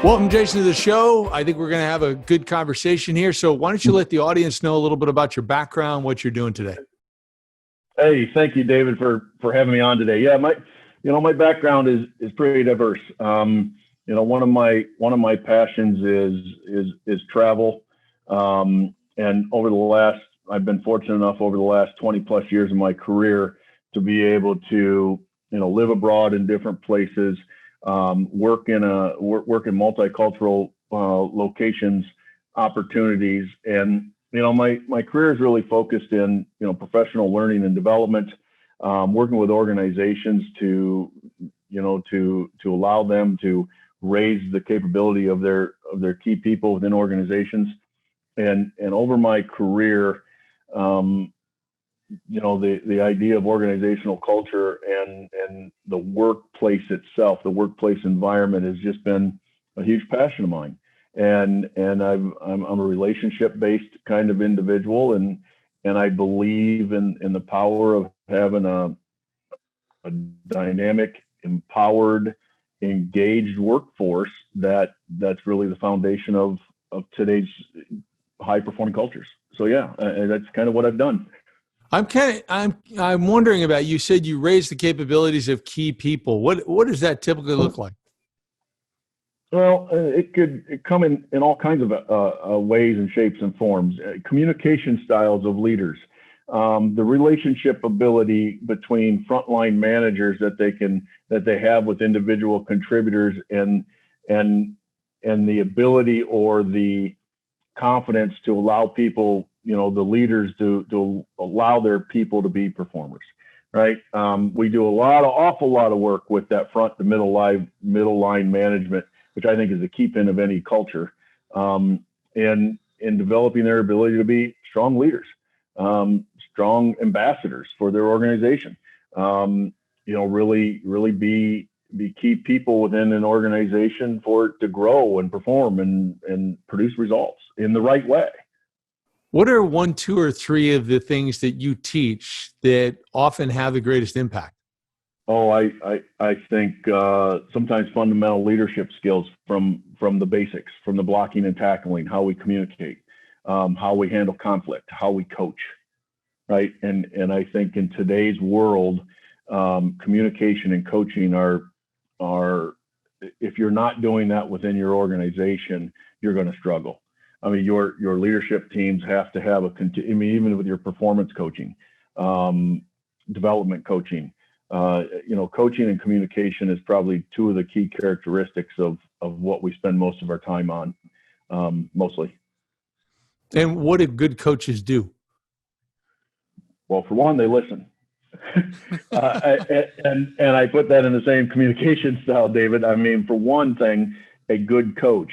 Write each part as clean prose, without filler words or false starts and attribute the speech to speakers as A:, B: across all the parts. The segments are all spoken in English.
A: Welcome, Jason, to the show. I think we're going to have a good conversation here. So why don't you let the audience know a little bit about your background, what you're doing today?
B: Hey, thank you, David, for having me on today. Yeah, my background is pretty diverse. One of my passions is travel. And I've been fortunate enough over the last 20 plus years of my career to be able to, live abroad in different places, work in multicultural locations, opportunities, and my career is really focused in professional learning and development, working with organizations to allow them to raise the capability of their key people within organizations, and over my career, the idea of organizational culture and the workplace itself, the workplace environment, has just been a huge passion of mine. And I'm a relationship-based kind of individual, and I believe in the power of having a dynamic, empowered, engaged workforce that's really the foundation of today's high-performing cultures. So yeah, that's kind of what I've done.
A: I'm wondering about, you said you raise the capabilities of key people. What does that typically look like?
B: Well, it come in all kinds of ways and shapes and forms. Communication styles of leaders, the relationship ability between frontline managers that they have with individual contributors, and the ability or the confidence to allow people, the leaders to allow their people to be performers, right? We do awful lot of work with that front to middle line management, which I think is the key pin of any culture, and in developing their ability to be strong leaders, strong ambassadors for their organization, really be key people within an organization for it to grow and perform and produce results in the right way.
A: What are 1, 2, or 3 of the things that you teach that often have the greatest impact?
B: Oh, I think sometimes fundamental leadership skills from the basics, from the blocking and tackling, how we communicate, how we handle conflict, how we coach, right? And I think in today's world, communication and coaching are if you're not doing that within your organization, you're going to struggle. I mean, your leadership teams have to have even with your performance coaching, development coaching. Coaching and communication is probably 2 of the key characteristics of what we spend most of our time on, mostly.
A: And what do good coaches do?
B: Well, for one, they listen. And I put that in the same communication style, David. I mean, for one thing, a good coach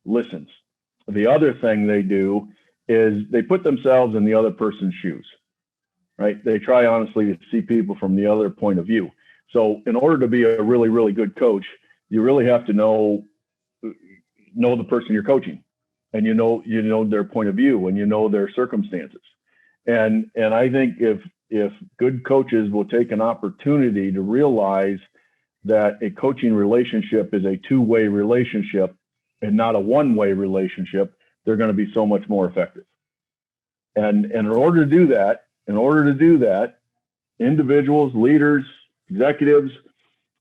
B: listens. The other thing they do is they put themselves in the other person's shoes. Right? They try honestly to see people from the other point of view. So in order to be a really, really good coach, you really have to know the person you're coaching, and you know their point of view, and you know their circumstances. And I think if good coaches will take an opportunity to realize that a coaching relationship is a 2-way relationship and not a 1-way relationship, they're going to be so much more effective. And in order to do that, individuals, leaders, executives,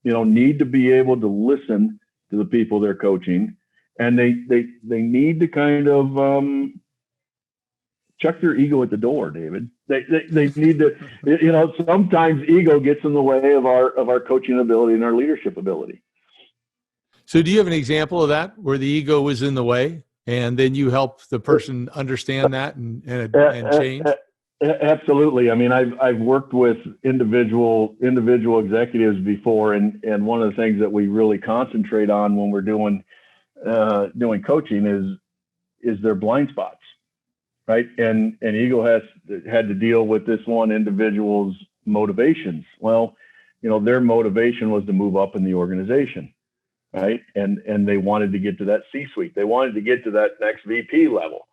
B: need to be able to listen to the people they're coaching, and they need to kind of check their ego at the door, David. They need to, sometimes ego gets in the way of our coaching ability and our leadership ability.
A: So do you have an example of that where the ego was in the way, and then you help the person understand that and change?
B: Absolutely. I mean, I've worked with individual executives before, and one of the things that we really concentrate on when we're doing coaching is their blind spots, right? And ego had to deal with this one individual's motivations. Well, their motivation was to move up in the organization, right? And they wanted to get to that C-suite. They wanted to get to that next VP level,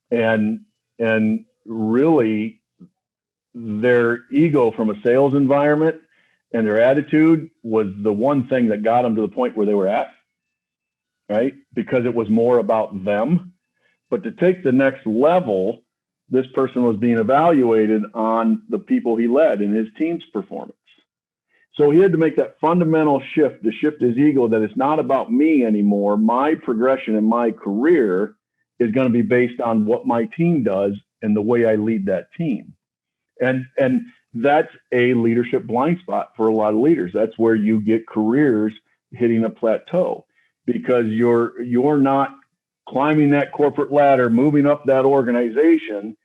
B: and really their ego from a sales environment and their attitude was the one thing that got them to the point where they were at. right? Because it was more about them. But to take the next level, this person was being evaluated on the people he led and his team's performance. So he had to make that fundamental shift to shift his ego that it's not about me anymore. My progression in my career is going to be based on what my team does and the way I lead that team. And that's a leadership blind spot for a lot of leaders. That's where you get careers hitting a plateau, because you're not climbing that corporate ladder, moving up that organization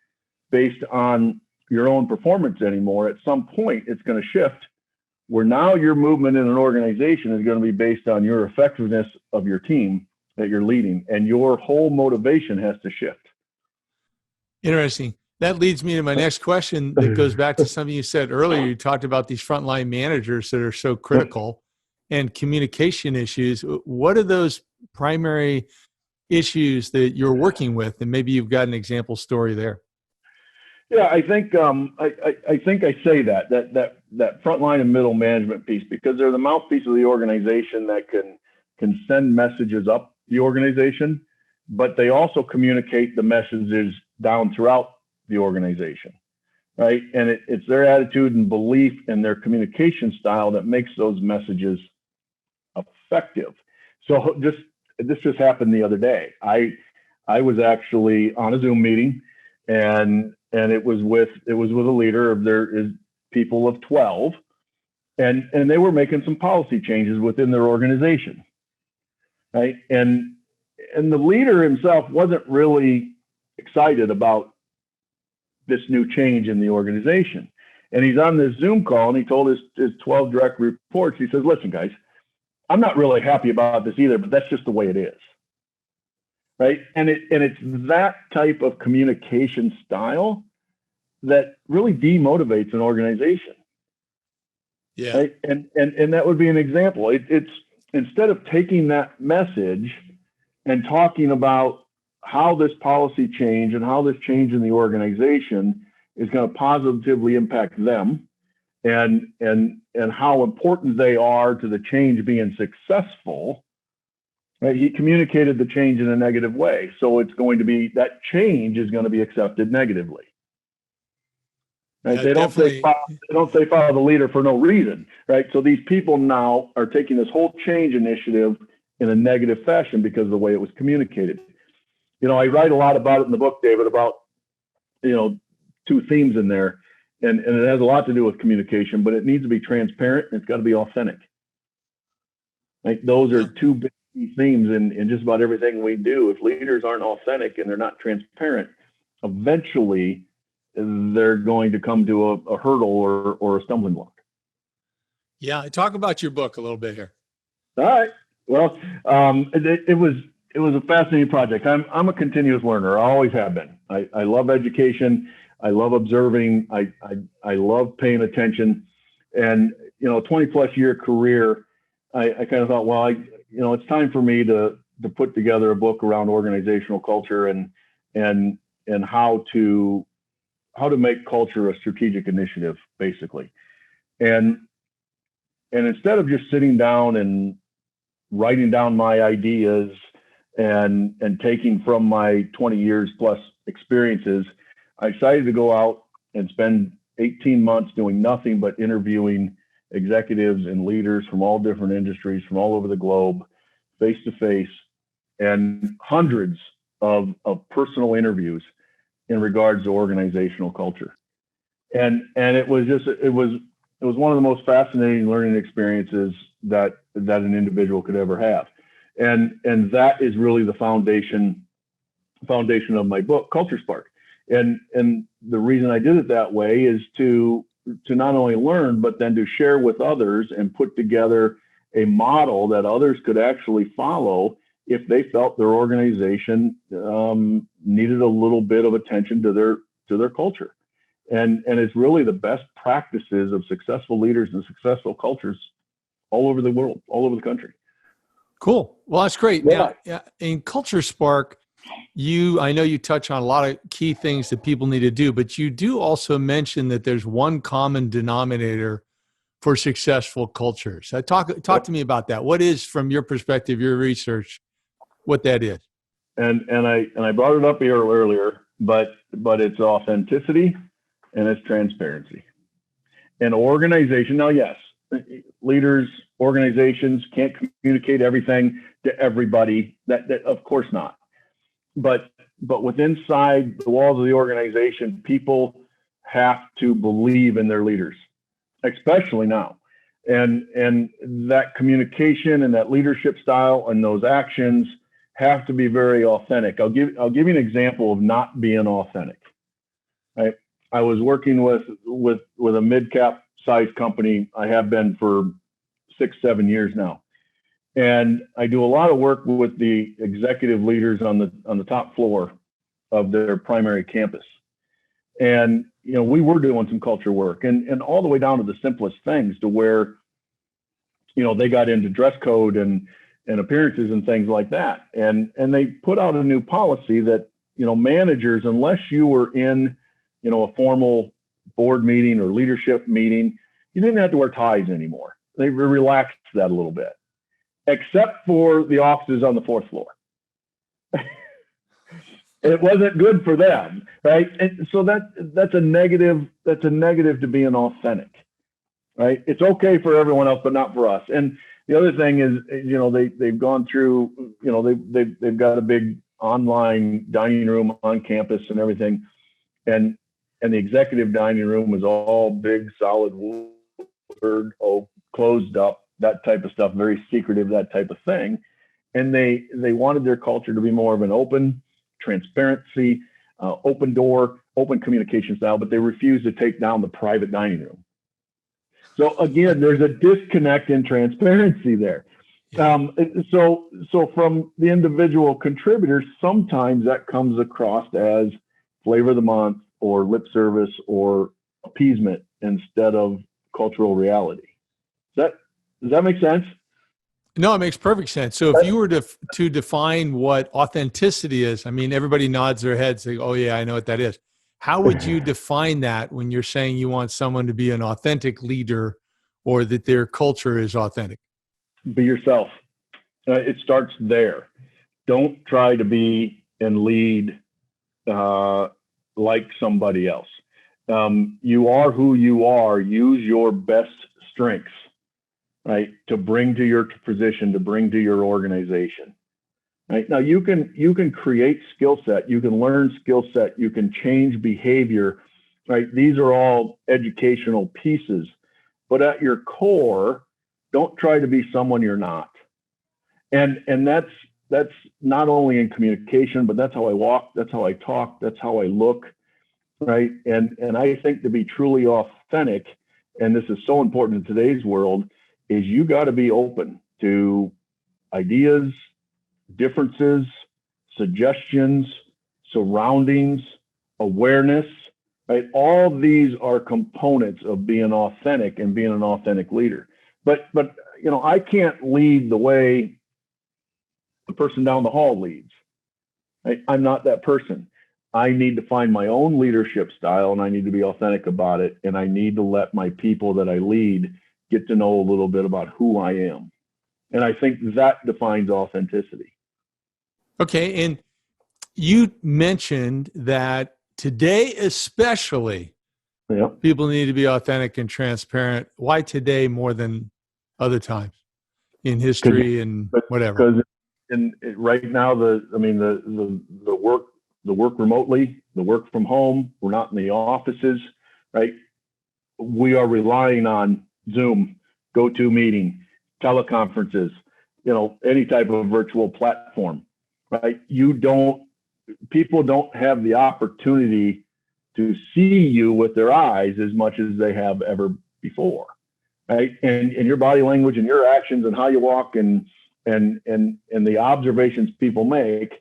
B: based on your own performance anymore. At some point, it's going to shift where now your movement in an organization is going to be based on your effectiveness of your team that you're leading, and your whole motivation has to shift.
A: Interesting. That leads me to my next question that goes back to something you said earlier. You talked about these frontline managers that are so critical and communication issues. What are those primary issues that you're working with? And maybe you've got an example story there.
B: Yeah, I think I say that frontline and middle management piece, because they're the mouthpiece of the organization that can send messages up the organization, but they also communicate the messages down throughout the organization, right? And it's their attitude and belief and their communication style that makes those messages effective. So this just happened the other day. I was actually on a Zoom meeting, and it was with a leader of their people of 12, and they were making some policy changes within their organization, right? And the leader himself wasn't really excited about this new change in the organization. And he's on this Zoom call, and he told his 12 direct reports, he says, listen, guys, I'm not really happy about this either, but that's just the way it is. Right. And it's that type of communication style that really demotivates an organization.
A: Yeah.
B: Right? And that would be an example. It's instead of taking that message and talking about how this policy change and how this change in the organization is going to positively impact them, and how important they are to the change being successful, right? He communicated the change in a negative way. So it's going to be, that change is going to be accepted negatively. Right?
A: Yeah,
B: they don't say follow the leader for no reason, right? So these people now are taking this whole change initiative in a negative fashion because of the way it was communicated. I write a lot about it in the book, David, about, two themes in there, and it has a lot to do with communication, but it needs to be transparent and it's got to be authentic. Like those are two big themes in just about everything we do. If leaders aren't authentic and they're not transparent, eventually they're going to come to a hurdle or a stumbling block.
A: Yeah. Talk about your book a little bit here.
B: All right. Well, it was a fascinating project. I'm a continuous learner. I always have been. I love education. I love observing. I love paying attention. And 20 plus year career, I kind of thought, well, it's time for me to put together a book around organizational culture and how to make culture a strategic initiative, basically. And instead of just sitting down and writing down my ideas and taking from my 20 years plus experiences, I decided to go out and spend 18 months doing nothing but interviewing executives and leaders from all different industries from all over the globe, face to face, and hundreds of personal interviews in regards to organizational culture. And it was one of the most fascinating learning experiences that an individual could ever have. And that is really the foundation of my book, Culture Spark. And the reason I did it that way is to not only learn, but then to share with others and put together a model that others could actually follow if they felt their organization needed a little bit of attention to their culture. And it's really the best practices of successful leaders and successful cultures all over the world, all over the country.
A: Cool. Well, that's great.
B: Yeah.
A: Now, in Culture Spark, I know you touch on a lot of key things that people need to do, but you do also mention that there's one common denominator for successful cultures. Talk to me about that. What is, from your perspective, your research, what that is.
B: And I brought it up here earlier, but it's authenticity and it's transparency. An organization, now yes, leaders, organizations can't communicate everything to everybody. That of course not. But within inside the walls of the organization, people have to believe in their leaders, especially now. And that communication and that leadership style and those actions have to be very authentic. I'll give you an example of not being authentic. Right? I was working with a mid-cap size company. I have been for 6-7 years now. And I do a lot of work with the executive leaders on the top floor of their primary campus. And, we were doing some culture work and all the way down to the simplest things to where, they got into dress code and appearances and things like that. And they put out a new policy that, managers, unless you were in, a formal board meeting or leadership meeting, you didn't have to wear ties anymore. They relaxed that a little bit, except for the offices on the fourth floor. It wasn't good for them, right? And so that's a negative. That's a negative to being authentic, right? It's okay for everyone else, but not for us. And the other thing is, they've gone through, they've got a big online dining room on campus and everything, and the executive dining room was all big, solid wood, closed up, that type of stuff, very secretive, that type of thing. And they wanted their culture to be more of an open, transparency, open door, open communication style, but they refused to take down the private dining room. So again, there's a disconnect in transparency there. So from the individual contributors, sometimes that comes across as flavor of the month or lip service or appeasement instead of cultural reality. Does that make sense?
A: No, it makes perfect sense. So if you were to define what authenticity is, I mean, everybody nods their heads, saying, "Oh yeah, I know what that is." How would you define that when you're saying you want someone to be an authentic leader or that their culture is authentic?
B: Be yourself. It starts there. Don't try to be and lead like somebody else. You are who you are. Use your best strengths, right, to bring to your position, to bring to your organization. Right now, you can create skill set, you can learn skill set, you can change behavior. Right, these are all educational pieces, but at your core, don't try to be someone you're not. And that's not only in communication, but that's how I walk, that's how I talk, that's how I look. Right, and I think to be truly authentic, and this is so important in today's world, is you got to be open to ideas, differences, suggestions, surroundings, awareness, right? All these are components of being authentic and being an authentic leader. But I can't lead the way the person down the hall leads. Right? I'm not that person. I need to find my own leadership style, and I need to be authentic about it, and I need to let my people that I lead get to know a little bit about who I am. And I think that defines authenticity.
A: Okay. And you mentioned that today, especially, people need to be authentic and transparent. Why today more than other times in history and whatever?
B: Because right now, the work remotely, the work from home, we're not in the offices, right? We are relying on Zoom, GoToMeeting, teleconferences, any type of virtual platform, right? People don't have the opportunity to see you with their eyes as much as they have ever before, right? And your body language and your actions and how you walk and the observations people make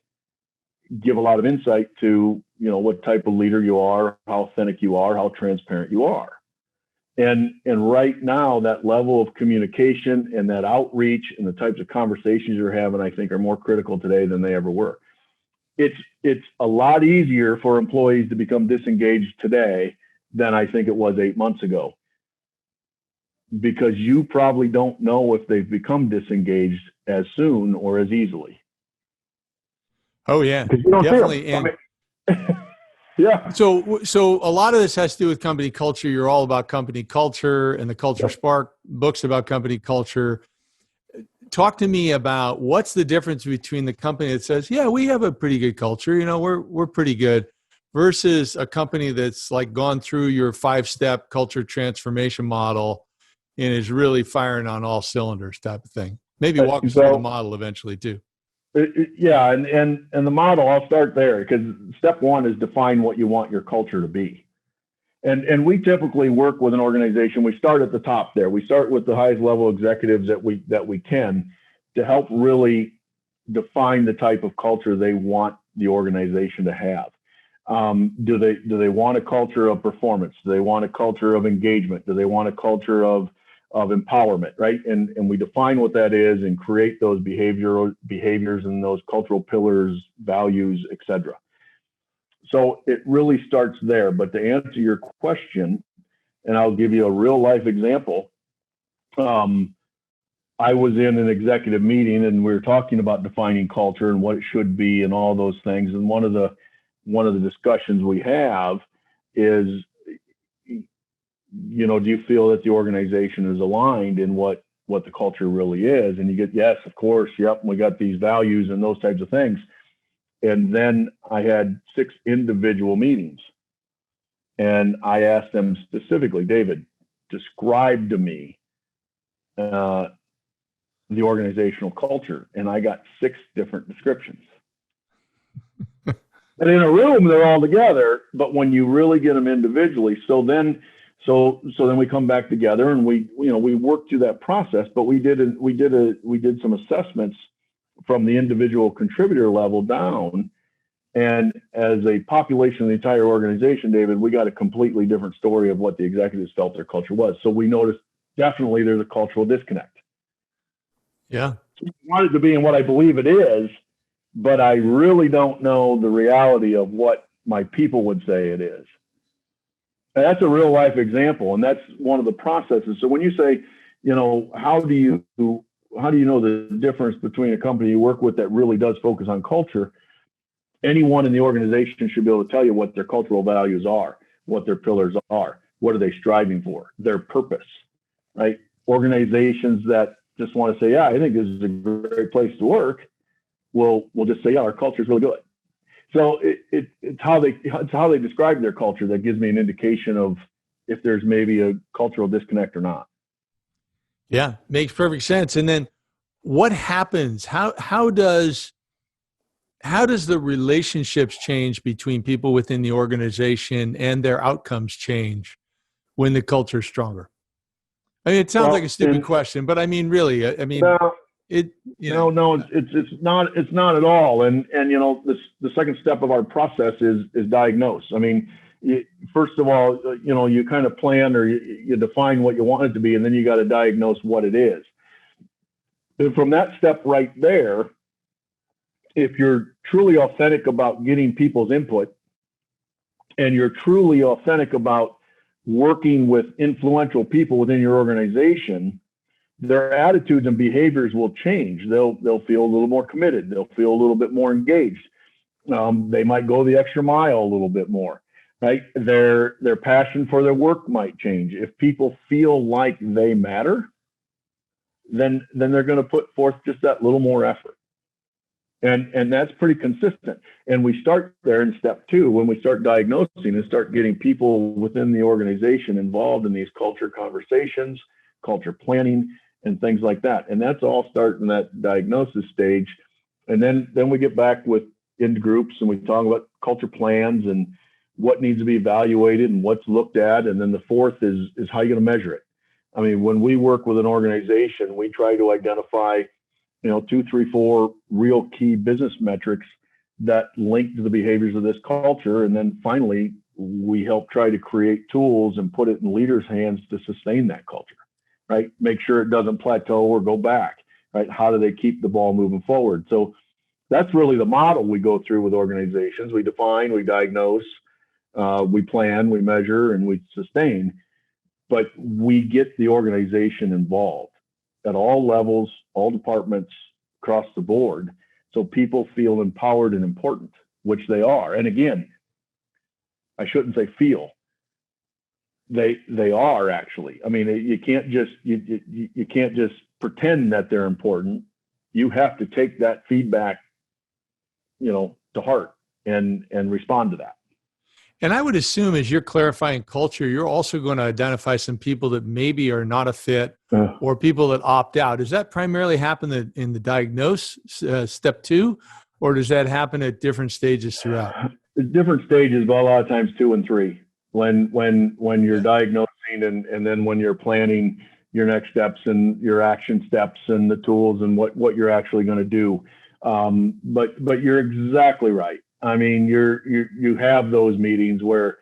B: give a lot of insight to, what type of leader you are, how authentic you are, how transparent you are. And right now, that level of communication and that outreach and the types of conversations you're having, I think, are more critical today than they ever were. It's a lot easier for employees to become disengaged today than I think it was 8 months ago, because you probably don't know if they've become disengaged as soon or as easily.
A: Oh yeah,
B: because you don't see
A: definitely.
B: them.
A: And
B: I mean, yeah.
A: so a lot of this has to do with company culture. You're all about company culture, and the Culture
B: Yep.
A: Spark books about company culture. Talk to me about what's the difference between the company that says, "Yeah, we have a pretty good culture. You know, we're pretty good," versus a company that's like gone through your 5-step culture transformation model and is really firing on all cylinders, type of thing. Maybe walk us through the
B: So
A: model eventually too.
B: yeah, and the model, I'll start there, because step one is define what you want your culture to be. And we typically work with an organization. We start at the top there. We start with the highest level executives that we can, to help really define the type of culture they want the organization to have. Do they want a culture of performance? Do they want a culture of engagement? Do they want a culture of empowerment, right? And we define what that is and create those behaviors and those cultural pillars, values, etc. So it really starts there. But to answer your question, and I'll give you a real life example. I was in an executive meeting and we were talking about defining culture and what it should be and all those things. And one of the discussions we have is, do you feel that the organization is aligned in what the culture really is? And you get, yes, of course, yep, we got these values and those types of things. And then I had 6 individual meetings. And I asked them specifically, David, describe to me the organizational culture. And I got 6 different descriptions. And in a room, they're all together. But when you really get them individually, so then we come back together and we work through that process. But we did some assessments from the individual contributor level down. And as a population of the entire organization, David, we got a completely different story of what the executives felt their culture was. So we noticed definitely there's a cultural disconnect.
A: Yeah.
B: I want it to be in what I believe it is, but I really don't know the reality of what my people would say it is. And that's a real life example, and that's one of the processes. So when you say, how do you know the difference between a company you work with that really does focus on culture? Anyone in the organization should be able to tell you what their cultural values are, what their pillars are, what are they striving for, their purpose, right? Organizations that just want to say, yeah, I think this is a great place to work, will just say, yeah, our culture is really good. So it's how they describe their culture that gives me an indication of if there's maybe a cultural disconnect or not.
A: Yeah, makes perfect sense. And then what happens? How does the relationships change between people within the organization and their outcomes change when the culture is stronger? I mean, it sounds like a stupid question, but I mean, really,
B: No, it's not at all. And the second step of our process is diagnose. I mean, first of all, you kind of plan or you define what you want it to be, and then you got to diagnose what it is. And from that step right there, if you're truly authentic about getting people's input, and you're truly authentic about working with influential people within your organization, their attitudes and behaviors will change. They'll feel a little more committed. They'll feel a little bit more engaged. They might go the extra mile a little bit more, right? Their passion for their work might change. If people feel like they matter, then they're going to put forth just that little more effort. And that's pretty consistent. And we start there in step 2, when we start diagnosing and start getting people within the organization involved in these culture conversations, culture planning, and things like that. And that's all starting that diagnosis stage. And then we get back into groups and we talk about culture plans and what needs to be evaluated and what's looked at. And then the fourth is how you're going to measure it. I mean, when we work with an organization, we try to identify 2, 3, 4 real key business metrics that link to the behaviors of this culture. And then finally, we help try to create tools and put it in leaders' hands to sustain that culture, right? Make sure it doesn't plateau or go back, right? How do they keep the ball moving forward? So that's really the model we go through with organizations. We define, we diagnose, we plan, we measure, and we sustain. But we get the organization involved at all levels, all departments across the board, so people feel empowered and important, which they are. And again, I shouldn't say feel. They are actually. I mean, you can't just pretend that they're important. You have to take that feedback, to heart and respond to that.
A: And I would assume as you're clarifying culture, you're also going to identify some people that maybe are not a fit or people that opt out. Does that primarily happen in the diagnose step 2, or does that happen at different stages throughout?
B: Different stages, but a lot of times 2 and 3. When you're diagnosing and then when you're planning your next steps and your action steps and the tools and what you're actually going to do. But you're exactly right. I mean, you have those meetings where,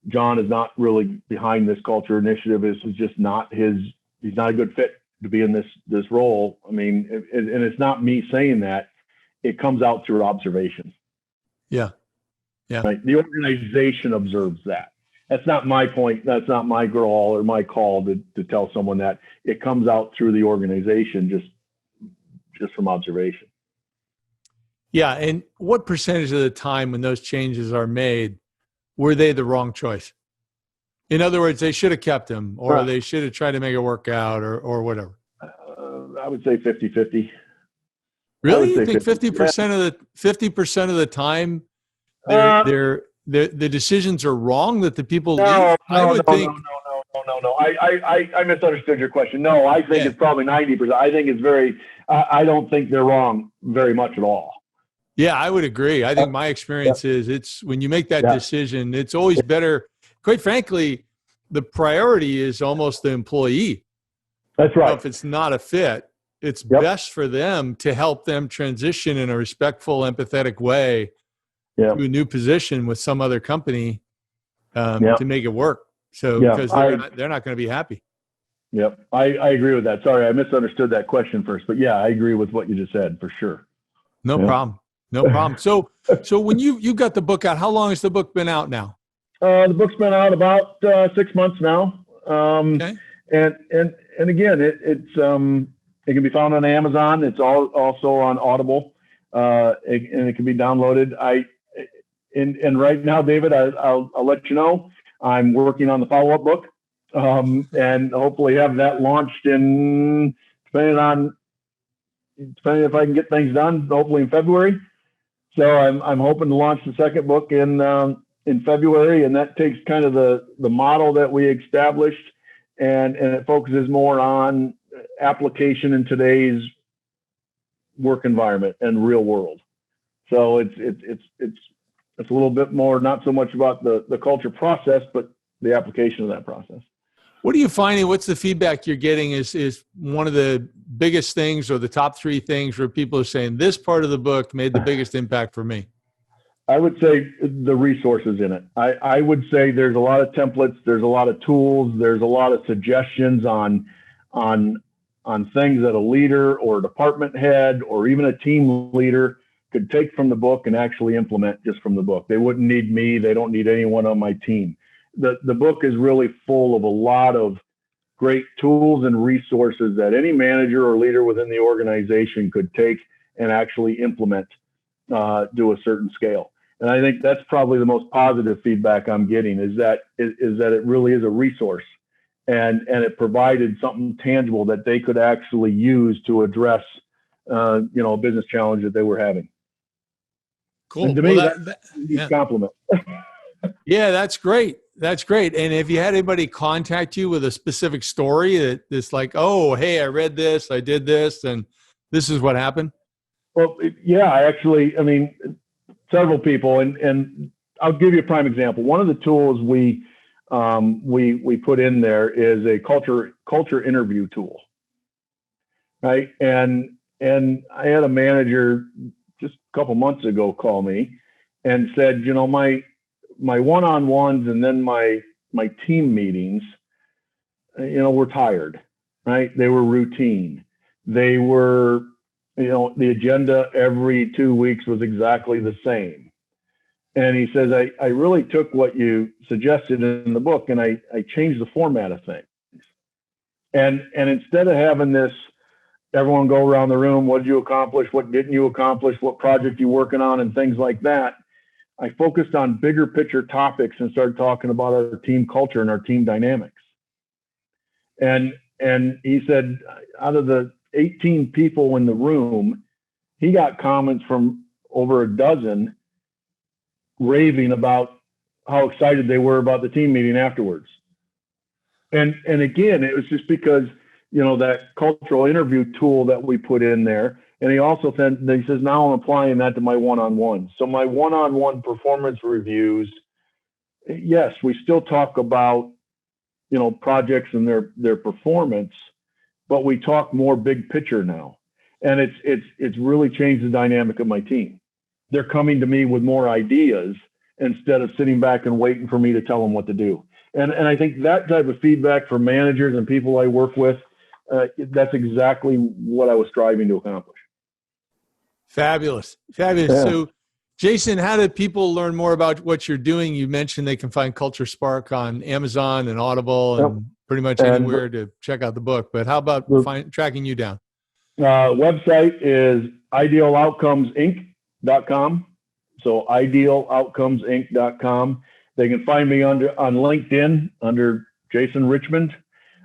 B: John is not really behind this culture initiative. This is just not he's not a good fit to be in this role. I mean, and it's not me saying that. It comes out through observation.
A: Yeah. Yeah.
B: Right? The organization observes that. That's not my point. That's not my goal or my call to tell someone that. It comes out through the organization just from observation.
A: Yeah. And what percentage of the time when those changes are made, were they the wrong choice? In other words, they should have kept him, or they should have tried to make it work out, or whatever.
B: I would say 50-50.
A: Really? You think 50% of the time the decisions are wrong, that the people leave? I would think.
B: No. I misunderstood your question. No, I think it's probably 90%. I think it's I don't think they're wrong very much at all.
A: Yeah, I would agree. I think my experience is it's when you make that decision, it's always better. Quite frankly, the priority is almost the employee.
B: That's right.
A: If it's not a fit, it's best for them to help them transition in a respectful, empathetic way to a new position with some other company to make it work. So because they're not going to be happy.
B: Yep, I agree with that. Sorry, I misunderstood that question first, but I agree with what you just said for sure.
A: No problem. No problem. So when you got the book out, how long has the book been out now?
B: The book's been out about 6 months now.
A: Okay.
B: And again, it can be found on Amazon. It's also on Audible, and it can be downloaded. And right now, David, I'll let you know, I'm working on the follow-up book, and hopefully have that launched depending if I can get things done, hopefully in February. So I'm hoping to launch the second book in February, and that takes kind of the model that we established, and it focuses more on application in today's work environment and real world. So it's a little bit more, not so much about the culture process, but the application of that process.
A: What are you finding? What's the feedback you're getting is one of the biggest things, or the top 3 things where people are saying this part of the book made the biggest impact for me?
B: I would say the resources in it. I would say there's a lot of templates, there's a lot of tools, there's a lot of suggestions on things that a leader or a department head or even a team leader could take from the book and actually implement just from the book. They wouldn't need me. They don't need anyone on my team. The book is really full of a lot of great tools and resources that any manager or leader within the organization could take and actually implement to a certain scale. And I think that's probably the most positive feedback I'm getting is that it really is a resource, and it provided something tangible that they could actually use to address a business challenge that they were having.
A: Cool.
B: And to me, that's a compliment.
A: Yeah, that's great. That's great. And have you had anybody contact you with a specific story that's like, oh, hey, I read this, I did this, and this is what happened?
B: Well, I mean, several people, and I'll give you a prime example. One of the tools we put in there is a culture interview tool, right? And I had a manager just a couple months ago call me and said, my one-on-ones and then my team meetings, were tired, right? They were routine. They were, the agenda every 2 weeks was exactly the same. And he says, I really took what you suggested in the book and I changed the format of things. And instead of having this everyone go around the room. What did you accomplish? What didn't you accomplish? What project you working on, and things like that. I focused on bigger picture topics and started talking about our team culture and our team dynamics. And he said, out of the 18 people in the room, he got comments from over a dozen raving about how excited they were about the team meeting afterwards. And again, it was just because, that cultural interview tool that we put in there. And he also said, he says, now I'm applying that to my one-on-one. So my one-on-one performance reviews, yes, we still talk about, projects and their performance, but we talk more big picture now. And it's really changed the dynamic of my team. They're coming to me with more ideas instead of sitting back and waiting for me to tell them what to do. And I think that type of feedback from managers and people I work with, that's exactly what I was striving to accomplish.
A: Fabulous. Yeah. So, Jason, how do people learn more about what you're doing? You mentioned they can find Culture Spark on Amazon and Audible and pretty much anywhere to check out the book. But how about tracking you down?
B: Website is idealoutcomesinc.com. So idealoutcomesinc.com. They can find me on LinkedIn under Jason Richmond.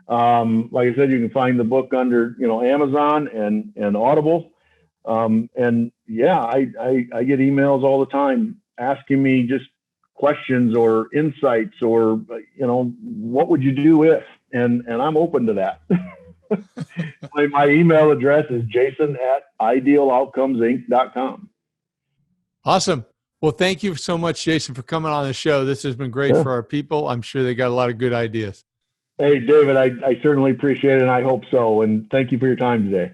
B: Like I said, you can find the book under Amazon and Audible. And yeah, I get emails all the time asking me just questions or insights or what would you do if, and I'm open to that. My email address is jason@idealoutcomesinc.com.
A: Awesome. Well, thank you so much, Jason, for coming on the show. This has been great for our people. I'm sure they got a lot of good ideas.
B: Hey, David, I certainly appreciate it, and I hope so. And thank you for your time today.